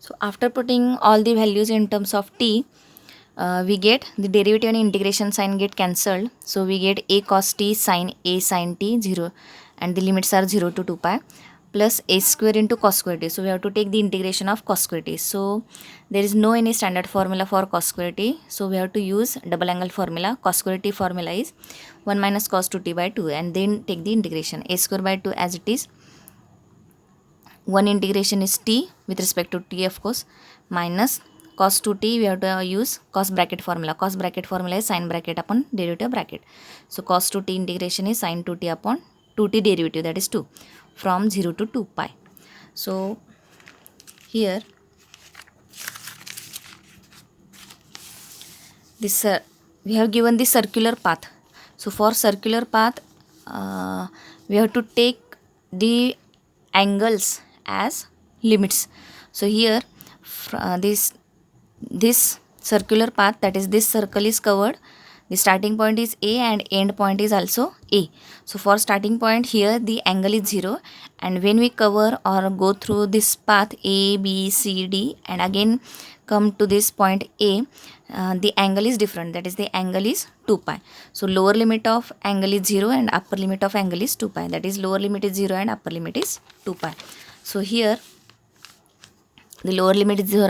So after putting all the values in terms of t, we get the derivative and integration sign get cancelled. So we get a cos t sin a sin t 0, and the limits are 0 to 2 pi, plus a square into cos square t. So we have to take the integration of cos square t. So there is no any standard formula for cos square t. So we have to use double angle formula. Cos square t formula is 1 minus cos 2t by 2, and then take the integration. A square by 2 as it is. One integration is t with respect to t, of course, minus cos 2t. We have to use cos bracket formula. Cos bracket formula is sin bracket upon derivative bracket. So cos 2t integration is sin 2t upon 2t derivative, that is 2, from 0 to 2 pi. So here this we have given the circular path. So for circular path, we have to take the angles as limits. So here this circular path, that is this circle is covered. The starting point is a and end point is also a. So for starting point, here the angle is 0, and when we cover or go through this path a b c d and again come to this point a, the angle is different, that is the angle is 2 pi. So lower limit of angle is 0 and upper limit of angle is 2 pi, that is lower limit is 0 and upper limit is 2 pi. So here the lower limit is 0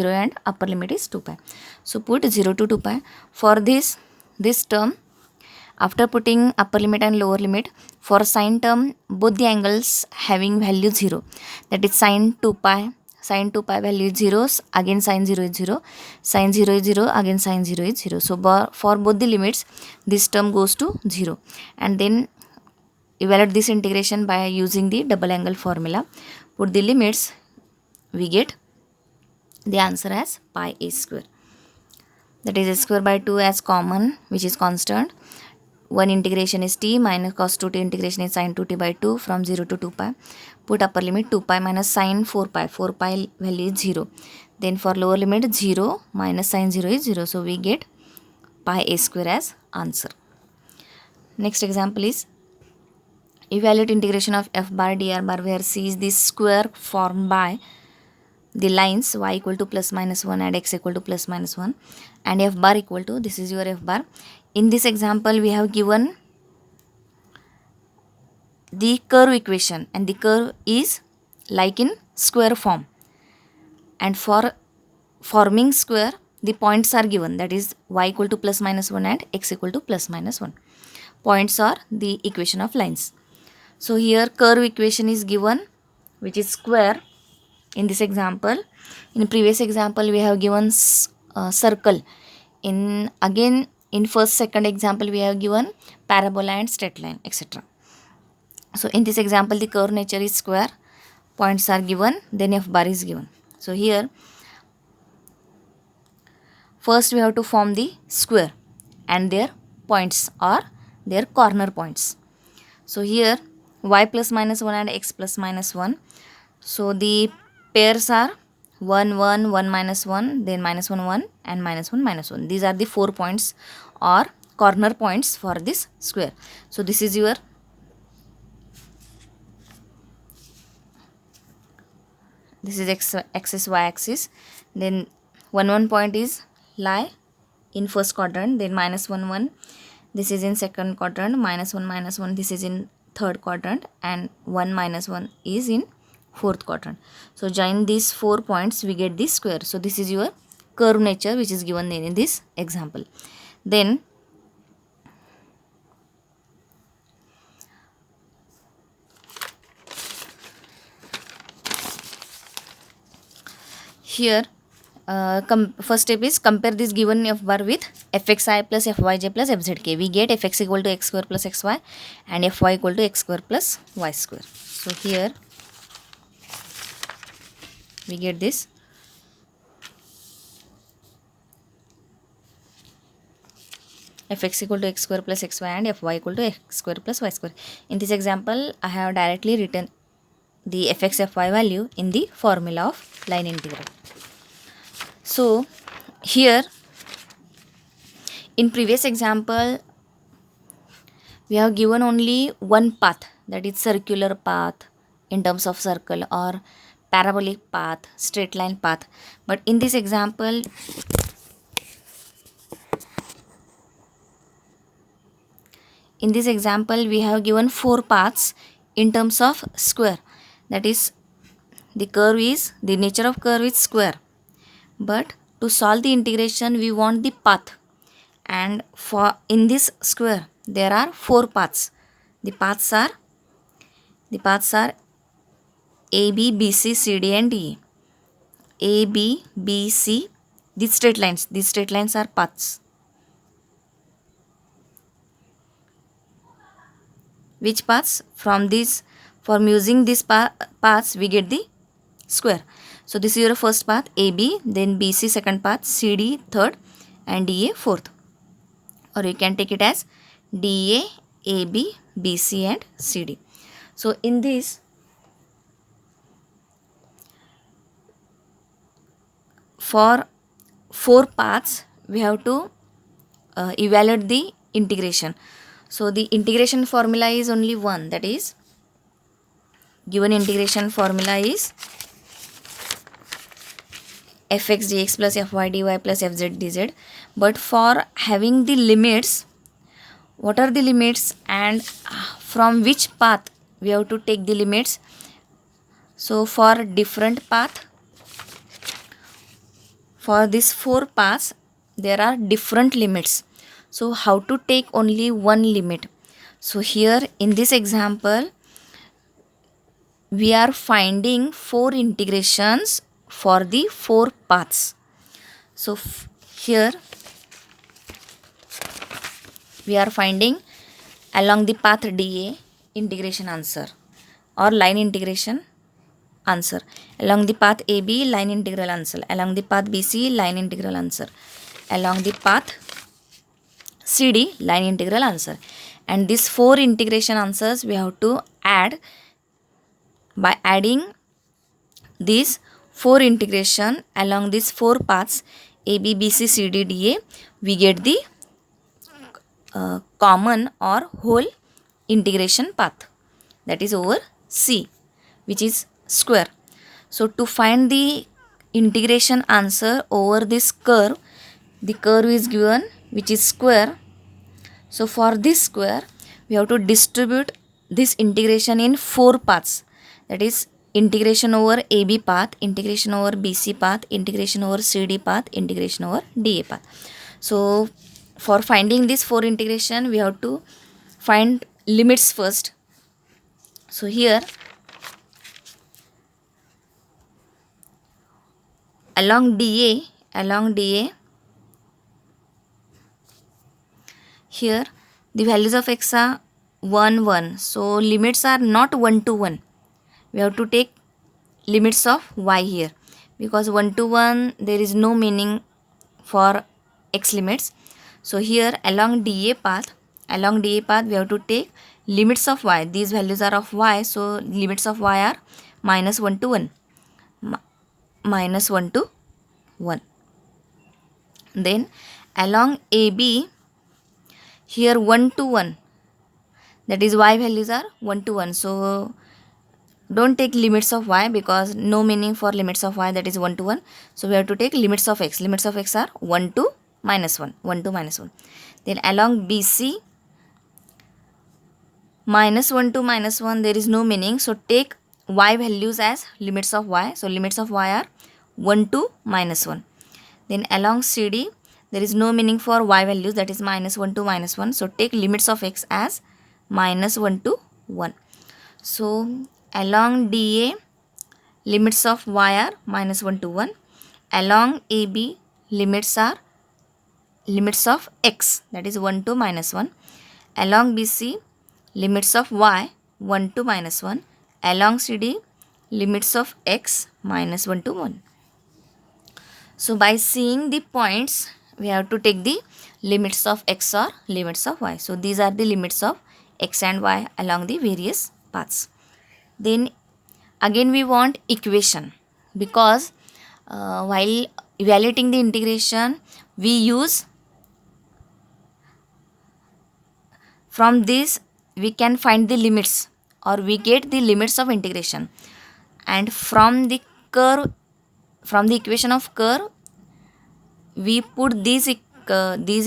and upper limit is 2 pi. So put 0 to 2 pi. For this term, after putting upper limit and lower limit, for sine term, both the angles having value 0, that is sine 2 pi. Sine 2 pi value is 0, again sine 0 is 0, sine 0 is 0, again sine 0 is 0. So for both the limits, this term goes to 0, and then evaluate this integration by using the double angle formula. Put the limits, we get the answer as pi a square, that is a square by 2 as common, which is constant. One integration is t minus cos 2t integration is sin 2t by 2 from 0 to 2 pi. Put upper limit 2 pi minus sin 4 pi. 4 pi value is 0. Then for lower limit 0 minus sin 0 is 0. So we get pi a square as answer. Next example is evaluate integration of f bar dr bar, where c is the square formed by the lines y equal to plus minus 1 and x equal to plus minus 1, and f bar equal to, this is your f bar. In this example, we have given the curve equation, and the curve is like in square form, and for forming square, the points are given, that is y equal to plus minus 1 and x equal to plus minus 1. Points are the equation of lines. So here curve equation is given, which is square in this example. In previous example, we have given circle. In first second example, we have given parabola and straight line, etc. So in this example, the curve nature is square, points are given, then f bar is given. So here first we have to form the square and their points or their corner points. So here y plus minus 1 and x plus minus 1. So the pairs are 1 1 1 minus 1, then minus 1 1 and minus 1 minus 1. These are the 4 points or corner points for this square. So this is your x axis, y axis. Then 1 1 point is lie in first quadrant, then minus 1 1, this is in second quadrant, minus 1, this is in third quadrant, and 1 minus 1 is in fourth quadrant. So join these 4 points, we get this square. So this is your curve nature, which is given in this example. Then here first step is compare this given f bar with fxi plus fyj plus fzk. We get fx equal to x square plus xy and fy equal to x square plus y square. So here we get this. Fx equal to x square plus xy and fy equal to x square plus y square. In this example, I have directly written the fx fy value in the formula of line integral. So here in previous example, we have given only one path, that is circular path in terms of circle, or parabolic path, straight line path. But in this example, we have given 4 paths in terms of square. That is, the nature of curve is square. But to solve the integration, we want the path. And for in this square, there are 4 paths. The paths are A, B, B, C, C, D, and E. A, B, B, C. These straight lines are paths. Which paths? From using these paths, we get the square. So this is your first path, AB, then BC second path, CD third, and DA fourth. Or you can take it as DA, AB, BC, and CD. So in this, for 4 paths, we have to evaluate the integration. So the integration formula is only one, that is, given integration formula is fx dx plus fy dy plus fz dz. But for having the limits, what are the limits and from which path we have to take the limits? So for different path, for these 4 paths, there are different limits. So how to take only one limit? So here in this example, we are finding 4 integrations for the 4 paths. So here we are finding along the path DA integration answer or line integration answer. Along the path AB, line integral answer. Along the path BC, line integral answer. Along the path CD, line integral answer. And these 4 integration answers we have to add. By adding these 4 integration along these 4 paths AB, BC, CD, DA, we get the common or whole integration path, that is over C, which is square. So to find the integration answer over this curve, the curve is given which is square. So for this square, we have to distribute this integration in 4 paths, that is integration over AB path, integration over BC path, integration over CD path, integration over DA path. So for finding this 4 integration, we have to find limits first. So here along DA, here the values of x are 1, 1. So limits are not 1 to 1. We have to take limits of y here, because 1 to 1 there is no meaning for x limits. So here along DA path we have to take limits of y. These values are of y, so limits of y are minus 1 to 1. Minus 1 to 1. Then along AB, here 1 to 1, that is y values are 1 to 1. So don't take limits of y, because no meaning for limits of y, that is 1 to 1. So we have to take limits of x. Limits of x are 1 to minus 1. 1 to minus 1. Then along BC, minus 1 to minus 1, there is no meaning. So take y values as limits of y. So limits of y are 1 to minus 1. Then along CD, there is no meaning for y values, that is minus 1 to minus 1. So take limits of x as minus 1 to 1. So along DA, limits of y are minus 1 to 1. Along AB, limits are limits of x, that is 1 to minus 1. Along BC, limits of y 1 to minus 1. Along CD, limits of x minus 1 to 1. So by seeing the points, we have to take the limits of x or limits of y. So these are the limits of x and y along the various paths. Then again we want equation, because while evaluating the integration, we use, from this we can find the limits or we get the limits of integration. and from the curve, from the equation of curve, we put these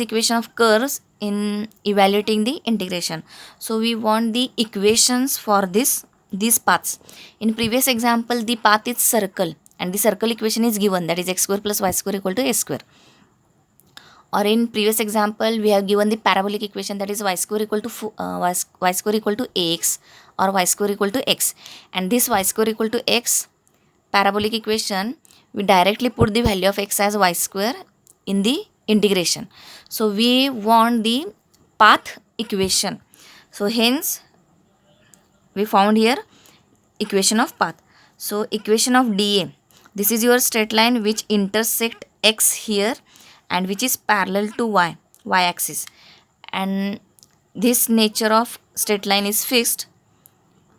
equation of curves in evaluating the integration. So we want the equations for these paths. In previous example, the path is circle and the circle equation is given, that is x square plus y square equal to a square. Or in previous example, we have given the parabolic equation, that is y square equal to y square equal to ax or y square equal to x. And this y square equal to x parabolic equation, we directly put the value of x as y square in the integration. So we want the path equation. So hence we found here equation of path. So equation of dA, this is your straight line which intersect x here and which is parallel to y axis, and this nature of straight line is fixed.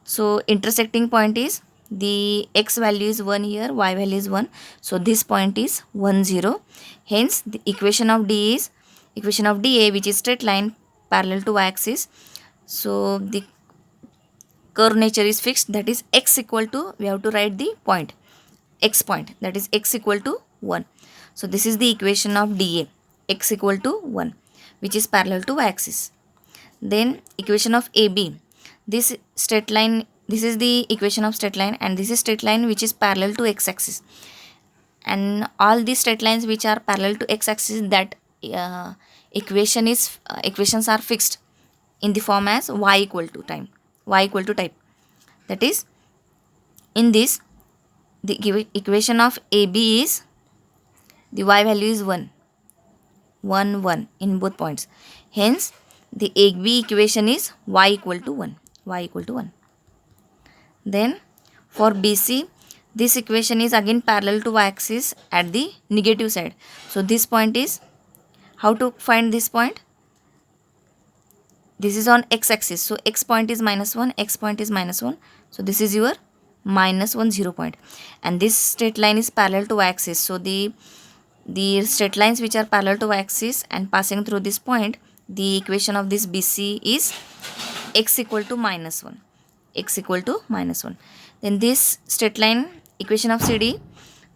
So intersecting point is, the x value is 1 here, y value is 1, so this point is 1 0. Hence the equation of d is equation of dA, which is straight line parallel to y axis. So the curve nature is fixed, that is x equal to, we have to write the point, x point, that is x equal to 1. So this is the equation of dA, x equal to 1, which is parallel to y axis. Then equation of AB, this straight line, this is the equation of straight line, and this is straight line which is parallel to x axis. And all these straight lines which are parallel to x axis, that equations are fixed in the form as y equal to type. That is, in this, the equation of AB is, the y value is 1 in both points. Hence the AB equation is y equal to 1. Then for BC, this equation is again parallel to y axis at the negative side. So this point is, how to find this point? This is on x axis, so x point is -1, x point is -1, so this is your -1 0 point, and this straight line is parallel to y axis. So the straight lines which are parallel to y axis and passing through this point, the equation of this BC is x equal to -1. Then this straight line, equation of CD,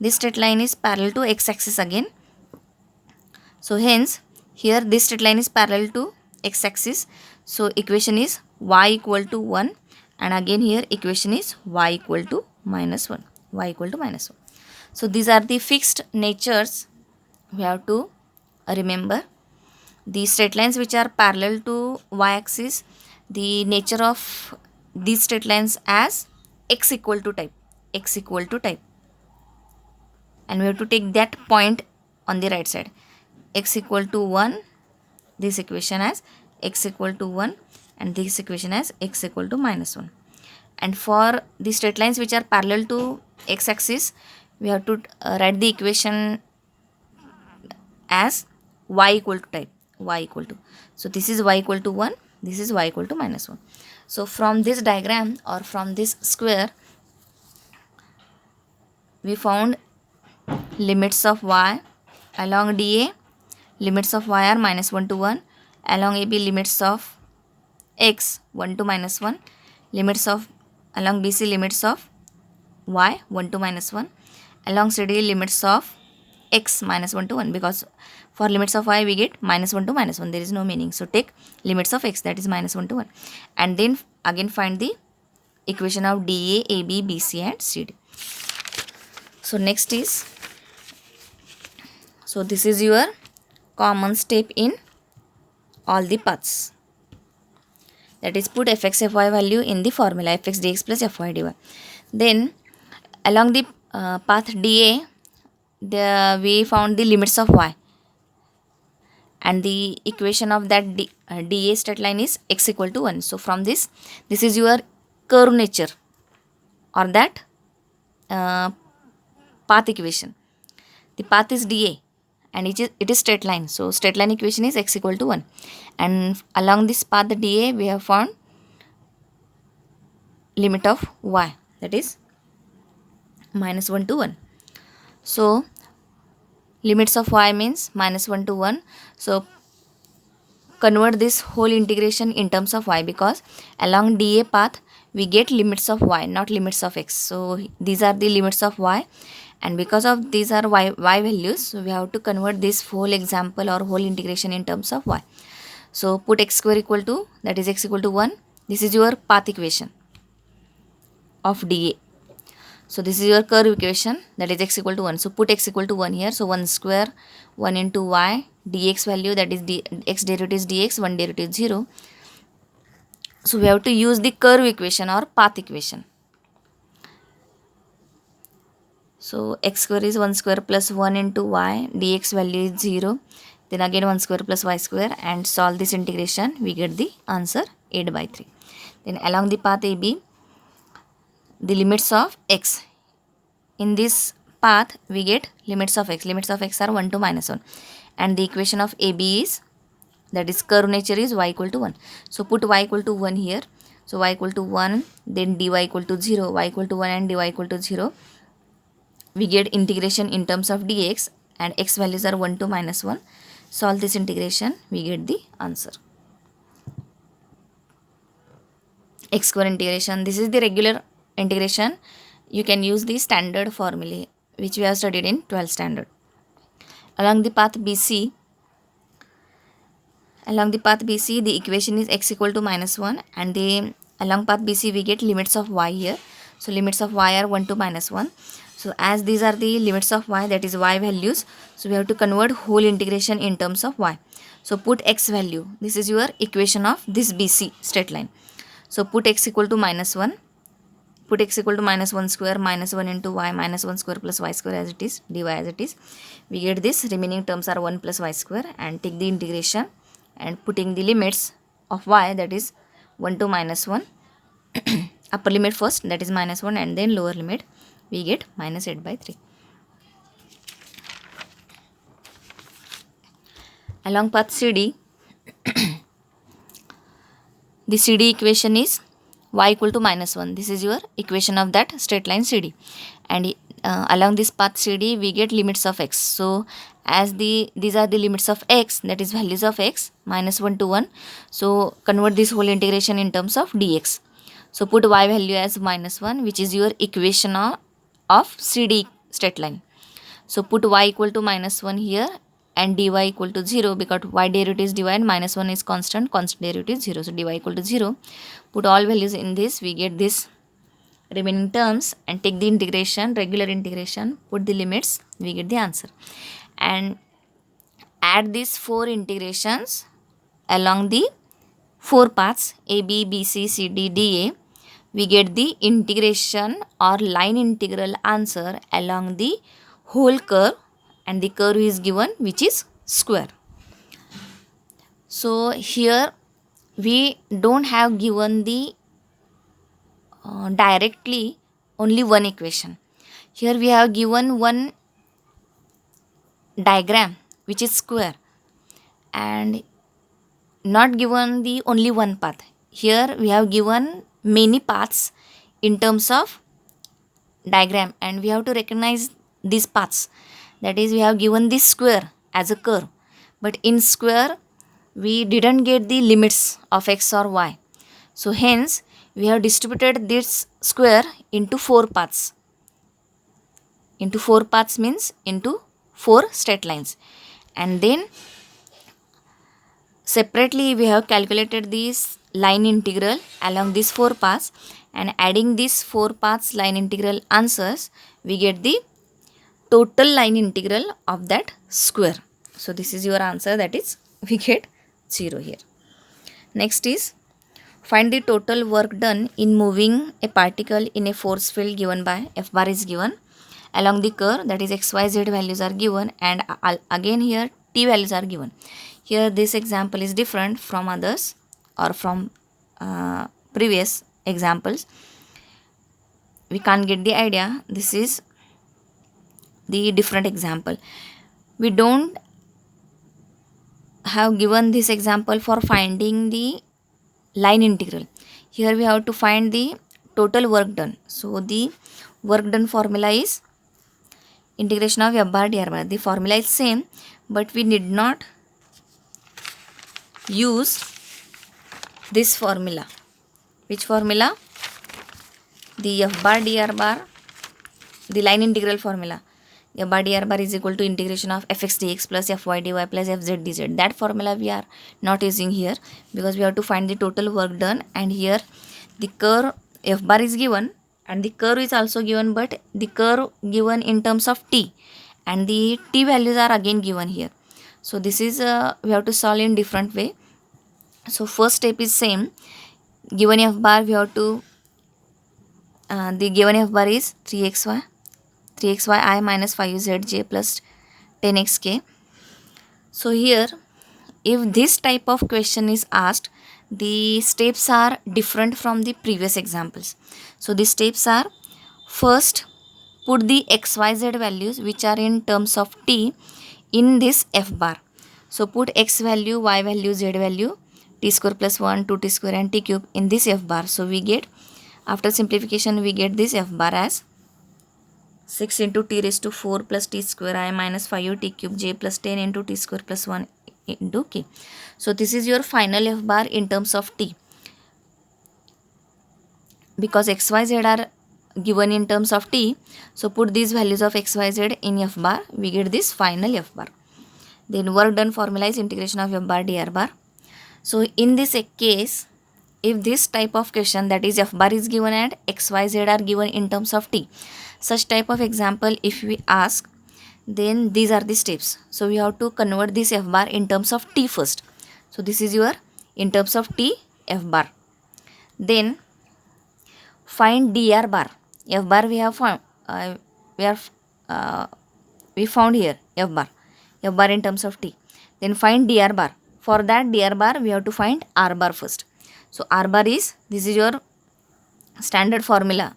this straight line is parallel to x axis again. So hence here this straight line is parallel to x axis, so equation is y equal to 1, and again here equation is y equal to -1. So these are the fixed natures we have to remember. The straight lines which are parallel to y axis, the nature of these straight lines as x equal to type, and we have to take that point on the right side, x equal to 1, this equation as x equal to 1, and this equation as x equal to -1. And for the straight lines which are parallel to x axis, we have to write the equation as y equal to type, so this is y equal to 1, this is y equal to -1. So from this diagram or from this square, we found limits of y along dA, limits of y are -1 to 1, along AB limits of x 1 to -1, limits of along BC limits of y 1 to -1, along CD limits of x -1 to 1, because for limits of y we get -1 to -1, there is no meaning. So take limits of x, that is -1 to 1, and then again find the equation of DA, AB, BC and CD. So next is, so this is your common step in all the paths, that is put fx fy value in the formula fx dx plus fy dy. Then along the path DA, we found the limits of y, and the equation of that DA straight line is x equal to 1. So from this is your curve nature or that path equation. The path is DA and it is straight line, so straight line equation is x equal to 1, and along this path the DA we have found limit of y, that is -1 to 1. So limits of y means -1 to 1. So convert this whole integration in terms of y, because along DA path we get limits of y, not limits of x. So these are the limits of y, and because of these are y values, so we have to convert this whole example or whole integration in terms of y. So put x square equal to, that is x equal to 1. This is your path equation of dA. So this is your curve equation, that is x equal to 1. So put x equal to 1 here. So 1 square, 1 into y, dx value, that is x derivative is dx, 1 derivative is 0. So we have to use the curve equation or path equation. So x square is 1 square plus 1 into y, dx value is 0. Then again 1 square plus y square, and solve this integration, we get the answer 8 by 3. Then along the path AB, the limits of x. In this path, we get limits of x. Limits of x are 1 to minus 1. And the equation of AB is, that is curve nature is y equal to 1. So put y equal to 1 here. So y equal to 1, then dy equal to 0. Y equal to 1 and dy equal to 0. We get integration in terms of dx, and x values are 1 to minus 1. Solve this integration, we get the answer. X square integration, this is the regular integration. You can use the standard formulae which we have studied in 12th standard. Along the path BC, the equation is x equal to minus 1, and along path BC we get limits of y here. So limits of y are 1 to minus 1. So as these are the limits of y, that is y values, so we have to convert whole integration in terms of y. So put x value, this is your equation of this BC straight line. So put x equal to minus 1, put x equal to minus 1 square, minus 1 into y, minus 1 square plus y square as it is, dy as it is. We get this, remaining terms are 1 plus y square, and take the integration and putting the limits of y, that is 1 to minus 1. Upper limit first, that is minus 1, and then lower limit, we get minus 8 by 3. Along path CD, the CD equation is y equal to minus 1. This is your equation of that straight line CD. And along this path CD, we get limits of x. So as these are the limits of x, that is values of x, minus 1 to 1. So convert this whole integration in terms of dx. So put y value as minus 1, which is your equation of CD straight line. So put y equal to minus 1 here, and dy equal to 0, because y derivative is dy and minus 1 is constant derivative is 0. So dy equal to 0. Put all values in this, we get this remaining terms, and take the integration, regular integration, put the limits, we get the answer. And add these 4 integrations along the 4 paths AB, BC, CD, DA. We get the integration or line integral answer along the whole curve, and the curve is given, which is square. So here we don't have given the directly only one equation. Here we have given one diagram which is square, and not given the only one path. Here we have given many paths in terms of diagram, and we have to recognize these paths. That is, we have given this square as a curve, but in square we didn't get the limits of x or y. So hence we have distributed this square into 4 paths. Into 4 paths means into 4 straight lines, and then separately we have calculated this line integral along these 4 paths, and adding these 4 paths line integral answers, we get the total line integral of that square. So this is your answer, that is we get 0 here. Next is find the total work done in moving a particle in a force field given by F bar is given along the curve, that is XYZ values are given, and again here T values are given. Here this example is different from others or from previous examples. We can't get the idea. This is the different example. We don't have given this example for finding the line integral. Here we have to find the total work done. So the work done formula is integration of F bar dr bar. The formula is same, but we need not use this formula. Which formula? the f bar dr bar, the line integral formula, f bar dr bar is equal to integration of fx dx plus fy dy plus fz dz. That formula we are not using here because we have to find the total work done, and here the curve f bar is given and the curve is also given, but the curve given in terms of t and the t values are again given here. So this is we have to solve in different way. So first step is same. Given f bar, we have to the given f bar is 3xy I minus 5zj plus 10xk. So here, if this type of question is asked, the steps are different from the previous examples. So the steps are, first put the xyz values which are in terms of t in this f bar. So put x value, y value, z value, t square plus 1, 2t square and t cube in this f bar. So we get, after simplification, we get this f bar as 6 into t raised to 4 plus t square I minus 5 t cube j plus 10 into t square plus 1 into k. So this is your final f bar in terms of t. Because xyz are given in terms of t, so put these values of xyz in f bar, we get this final f bar. Then work done formula is integration of f bar dr bar. So in this case, if this type of question, that is f bar is given and xyz are given in terms of t, such type of example if we ask, then these are the steps. So we have to convert this f bar in terms of t first. So this is your in terms of t f bar. Then find dr bar. F bar we have found, we found here f bar in terms of t. Then find dr bar. For that dr bar we have to find r bar first. So r bar is, this is your standard formula.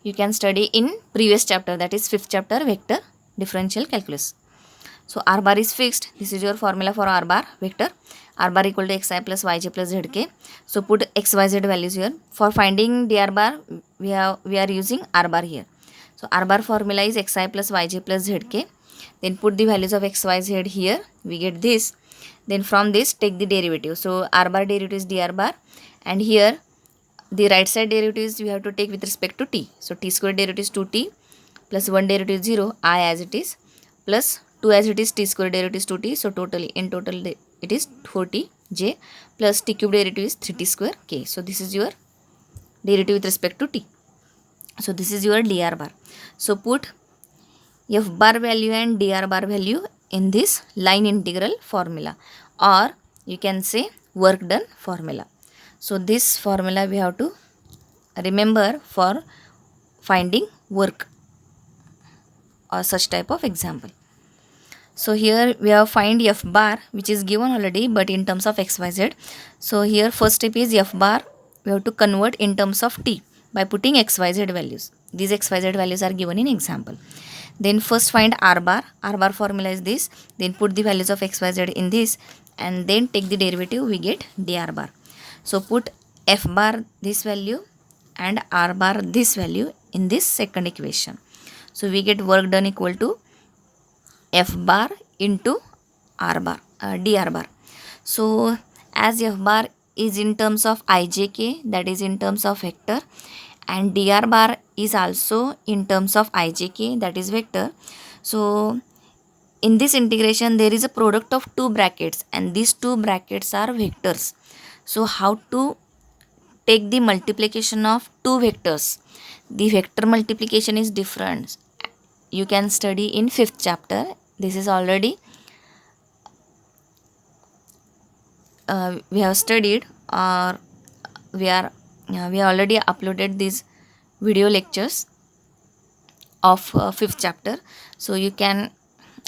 You can study in previous chapter, that is 5th chapter, vector differential calculus. So r bar is fixed. This is your formula for r bar vector. R bar equal to xi plus yj plus zk. So put xyz values here. For finding dr bar, we are using r bar here. So r bar formula is xi plus yj plus zk. Then put the values of xyz here. We get this. Then from this take the derivative. So r bar derivative is dr bar, and here the right side derivatives we have to take with respect to t. So t square derivative is 2t plus 1 derivative is 0, I as it is, plus 2 as it is, t square derivative is 2t. So in total it is 4t j plus t cube derivative is 3t square k. So this is your derivative with respect to t. So this is your dr bar. So put f bar value and dr bar value in this line integral formula, or you can say work done formula. So this formula we have to remember for finding work or such type of example. So here we have find f bar, which is given already but in terms of xyz. So here first step is f bar we have to convert in terms of t by putting xyz values. These xyz values are given in example. Then first find r bar. R bar formula is this. Then put the values of xyz in this and then take the derivative, we get dr bar. So put f bar this value and r bar this value in this second equation. So we get work done equal to f bar into r bar, dr bar. So as f bar is in terms of ijk, that is in terms of vector, and dr bar is also in terms of ijk, that is vector. So in this integration there is a product of two brackets and these two brackets are vectors. So how to take the multiplication of two vectors? The vector multiplication is different. You can study in 5th chapter. This is already we have studied, or we already uploaded these video lectures of 5th chapter. So you can,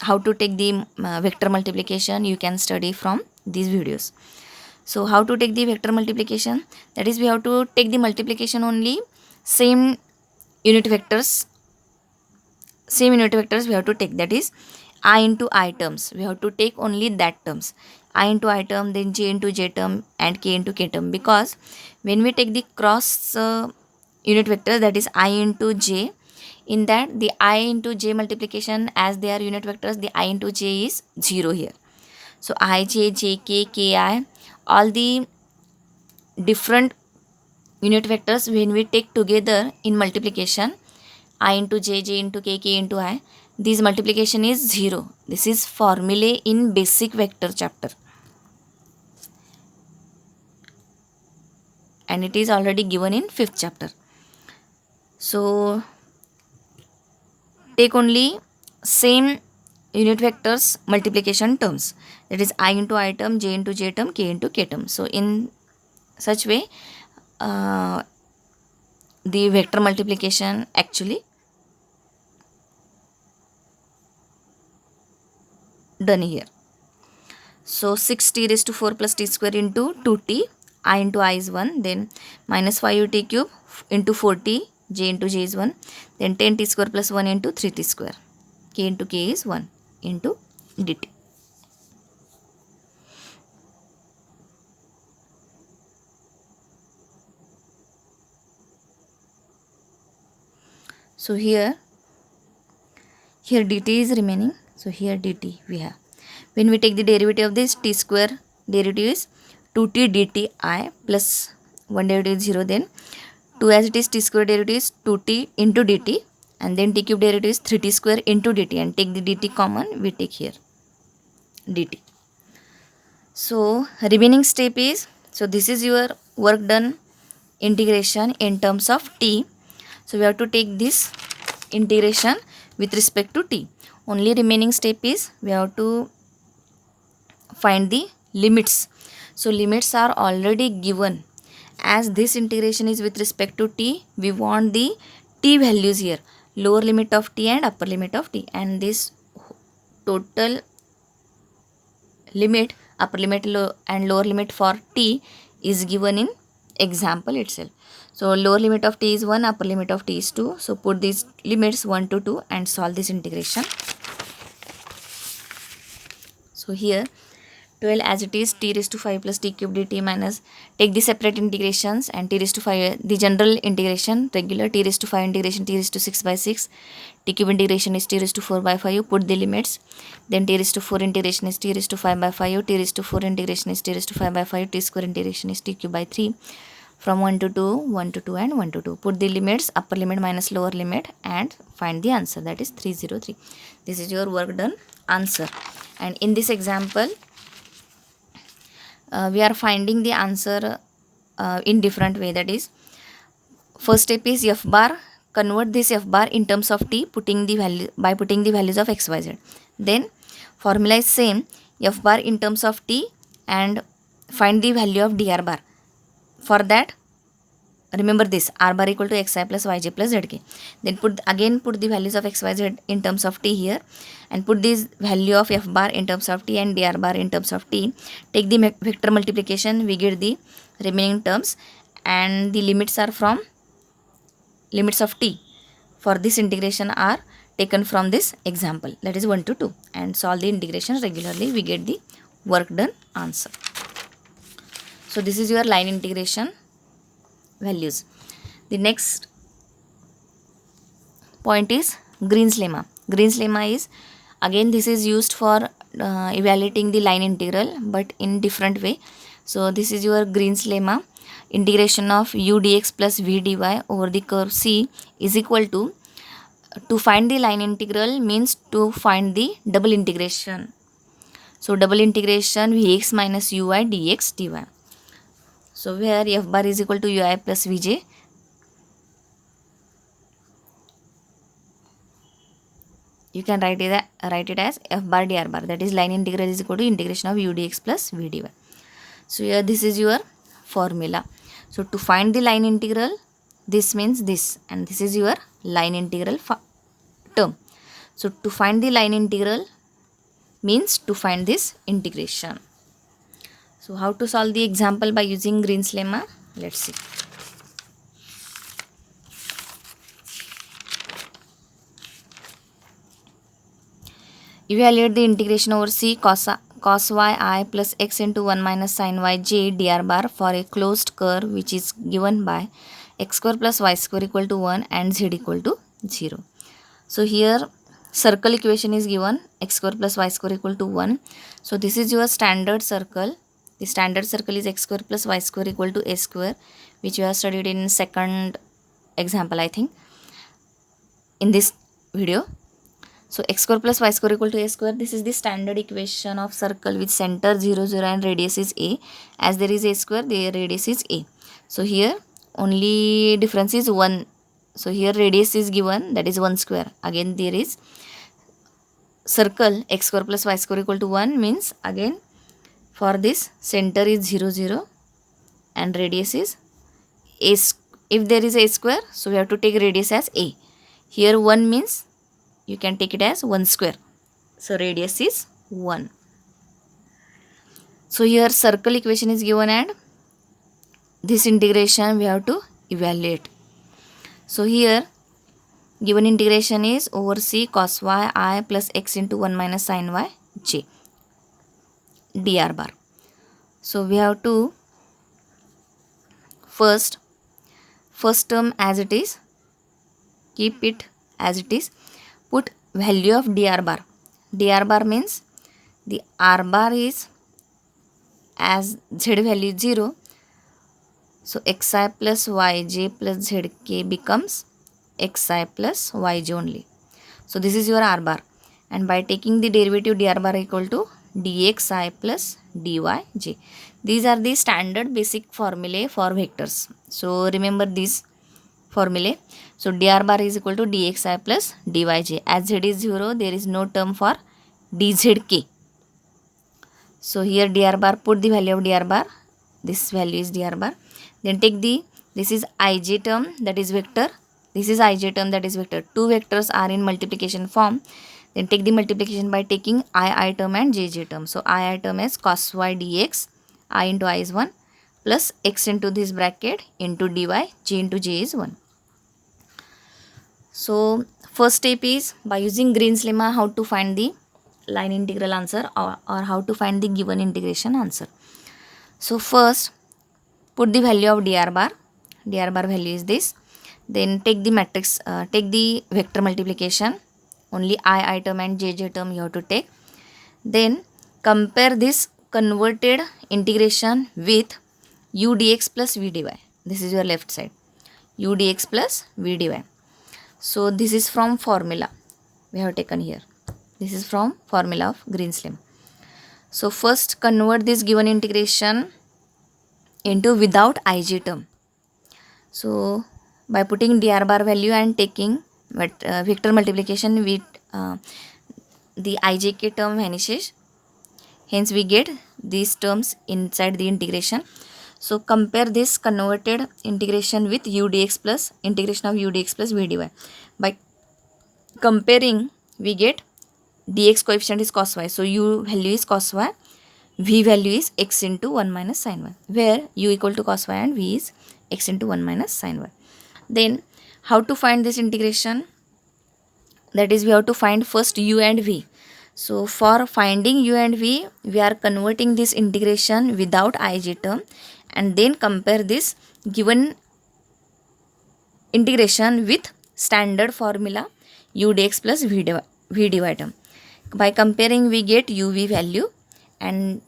how to take the vector multiplication, you can study from these videos. So how to take the vector multiplication? That is, we have to take the multiplication only same unit vectors we have to take, that is I into I terms. We have to take only that terms, I into I term, then j into j term and k into k term, because when we take the cross unit vectors, that is I into j, in that the I into j multiplication, as they are unit vectors, the I into j is 0 here. So I, j, j, k, k, I, all the different unit vectors when we take together in multiplication, I into j, j into k, k into I, this multiplication is 0. This is formulae in basic vector chapter, and it is already given in 5th chapter. So take only same unit vectors multiplication terms, that is I into I term, j into j term, k into k term. So in such way the vector multiplication actually done here. So 6t raised to 4 plus t square into 2t, I into I is 1, then minus 5t cube into 4t, j into j is 1, then 10t square plus 1 into 3t square, k into k is 1 into dt. So here dt is remaining. So here dt we have. When we take the derivative of this, t square derivative is 2t dt I plus 1 derivative is 0, then 2 as it is, t square derivative is 2t into dt, and then t cube derivative is 3t square into dt, and take the dt common, we take here dt. So remaining step is, so this is your work done integration in terms of t. So we have to take this integration with respect to t. Only remaining step is we have to find the limits. So limits are already given. As this integration is with respect to t, we want the t values here, lower limit of t and upper limit of t, and this total limit, upper limit and lower limit for t is given in example itself. So lower limit of t is 1, upper limit of t is 2. So put these limits 1 to 2 and solve this integration. So here 12 as it is, t raised to 5 plus t cube dt minus, take the separate integrations, and t raised to 5, the general integration regular, t raised to 5 integration t raised to 6 by 6, t cube integration is t raised to 4 by 5, put the limits, then t raised to 4 integration is t raised to 5 by 5, t raised to 4 integration is t raised to 5 by 5, t square integration is t cube by 3, from 1 to 2, 1 to 2 and 1 to 2. Put the limits, upper limit minus lower limit, and find the answer, that is 303. This is your work done answer. And in this example, we are finding the answer in different way. That is, first step is f bar, convert this f bar in terms of t, putting the value by putting the values of x, y, z. Then formula is same, f bar in terms of t, and find the value of dr bar. For that, remember this, r bar equal to xi plus yj plus zk. Then put the values of x, y, z in terms of t here, and put this value of f bar in terms of t and dr bar in terms of t. Take the vector multiplication, we get the remaining terms, and the limits are from limits of t for this integration are taken from this example, that is 1 to 2, and solve the integration regularly, we get the work done answer. So this is your line integration values. The next point is Green's lemma. Green's lemma is, again this is used for evaluating the line integral, but in different way. So this is your Green's lemma. Integration of u dx plus v dy over the curve C is equal to find the line integral means to find the double integration. So double integration vx minus ui dx dy. So where f bar is equal to ui plus vj, you can write it as f bar dr bar, that is line integral is equal to integration of u dx plus v dy. So here this is your formula. So to find the line integral, this means this, and this is your line integral term. So to find the line integral means to find this integration. So how to solve the example by using Green's lemma? Let's see. Evaluate the integration over C cos y I plus x into 1 minus sin y j dr bar for a closed curve which is given by x square plus y square equal to 1 and z equal to 0. So here circle equation is given, x square plus y square equal to 1. So this is your standard circle. The standard circle is x square plus y square equal to a square, which you have studied in second example, I think, in this video. So x square plus y square equal to a square. This is the standard equation of circle with center 0, 0 and radius is a. As there is a square, the radius is a. So here only difference is 1. So here radius is given, that is 1 square. Again there is circle x square plus y square equal to 1, means again for this center is 0, 0 and radius is a. If there is a square, so we have to take radius as a. Here 1 means you can take it as 1 square. So radius is 1. So here circle equation is given and this integration we have to evaluate. So here given integration is over c cos y I plus x into 1 minus sin y j dr bar. So we have to first term as it is, keep it as it is, put value of dr bar. Dr bar means the r bar is, as z value is 0, so xi plus yj plus zk becomes xi plus yj only. So this is your r bar, and by taking the derivative dr bar equal to dxi plus dyj. These are the standard basic formulae for vectors. So remember these formulae. So dr bar is equal to dxi plus dyj. As z is 0, there is no term for dzk. So here dr bar, put the value of dr bar. This value is dr bar. Then take this is ij term, that is vector. This is ij term, that is vector. Two vectors are in multiplication form. Then take the multiplication by taking I term and jj term. So I term is cos y dx. I into I is 1 plus x into this bracket into dy, j into j is 1. So first step is by using Green's lemma how to find the line integral answer or how to find the given integration answer. So first put the value of dr bar. Dr bar value is this. Then take the matrix, take the vector multiplication. Only I term and jj term you have to take. Then compare this converted integration with u dx plus v dy. This is your left side, u dx plus v dy. So this is from formula we have taken here. This is from formula of Green's lemma. So first convert this given integration into without ij term. So by putting dr bar value and taking vector multiplication with the ijk term vanishes. Hence we get these terms inside the integration. So compare this converted integration with u dx plus integration of u dx plus v dy. By comparing we get dx coefficient is cos y. So u value is cos y, v value is x into 1 minus sin y, where u equal to cos y and v is x into 1 minus sin y. Then how to find this integration? That is, we have to find first u and v. So for finding u and v, we are converting this integration without ij term and then compare this given integration with standard formula u dx plus v dy term. By comparing we get uv value and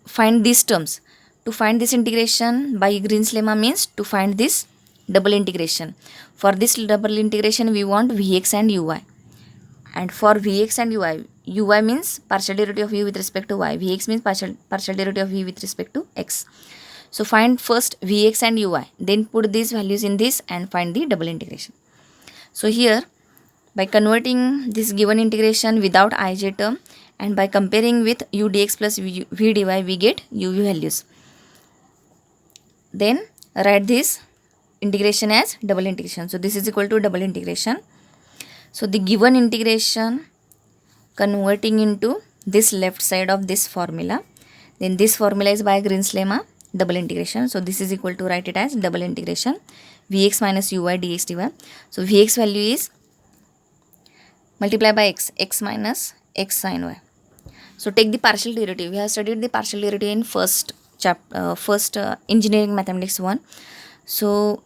find these terms. To find this integration by Green's lemma means to find this double integration. For this double integration we want vx and uy, and for vx and uy means partial derivative of u with respect to y, vx means partial derivative of v with respect to x. So find first vx and uy, then put these values in this and find the double integration. So here by converting this given integration without ij term and by comparing with u dx plus v dy, we get uv values. Then write this integration as double integration. So this is equal to double integration. So the given integration converting into this left side of this formula. Then this formula is by Green's lemma, double integration. So this is equal to, write it as double integration vx minus uy dx dy. So vx value is multiply by x minus x sin y. So take the partial derivative. We have studied the partial derivative in first engineering mathematics 1. So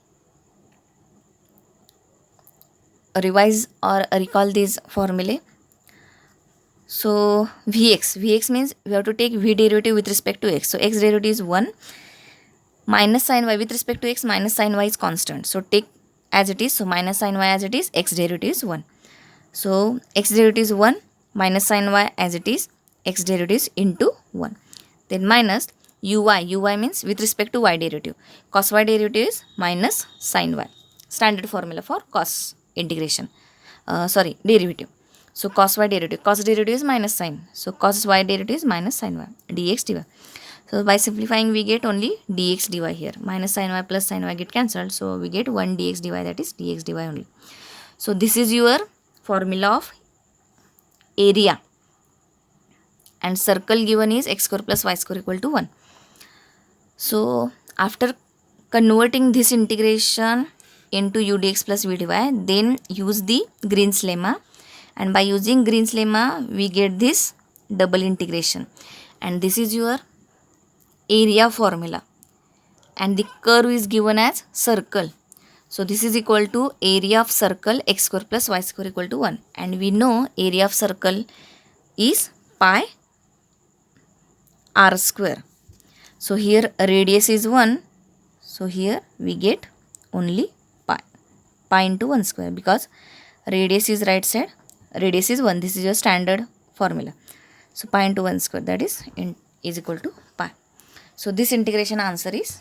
revise or recall these formulae. So vx means we have to take v derivative with respect to x. So x derivative is 1 minus sin y with respect to x, minus sin y is constant, so take as it is. So minus sin y as it is, x derivative is 1. So x derivative is 1, minus sin y as it is, x derivative is into 1. Then minus uy means with respect to y derivative, cos y derivative is minus sin y. Standard formula for cos integration, derivative. So cos y derivative, cos derivative is minus sin, so cos y derivative is minus sin y, dx dy. So by simplifying we get only dx dy here, minus sin y plus sin y get cancelled, so we get 1 dx dy, that is dx dy only. So this is your formula of area, and circle given is x square plus y square equal to 1. So after converting this integration into u dx plus v dy, then use the Green's lemma, and by using Green's lemma we get this double integration, and this is your area formula, and the curve is given as circle. So this is equal to area of circle x square plus y square equal to 1, and we know area of circle is pi r square. So here radius is 1, so here we get only pi into 1 square, because radius is right side, radius is 1, this is your standard formula. So pi into 1 square, that is equal to pi. So this integration answer is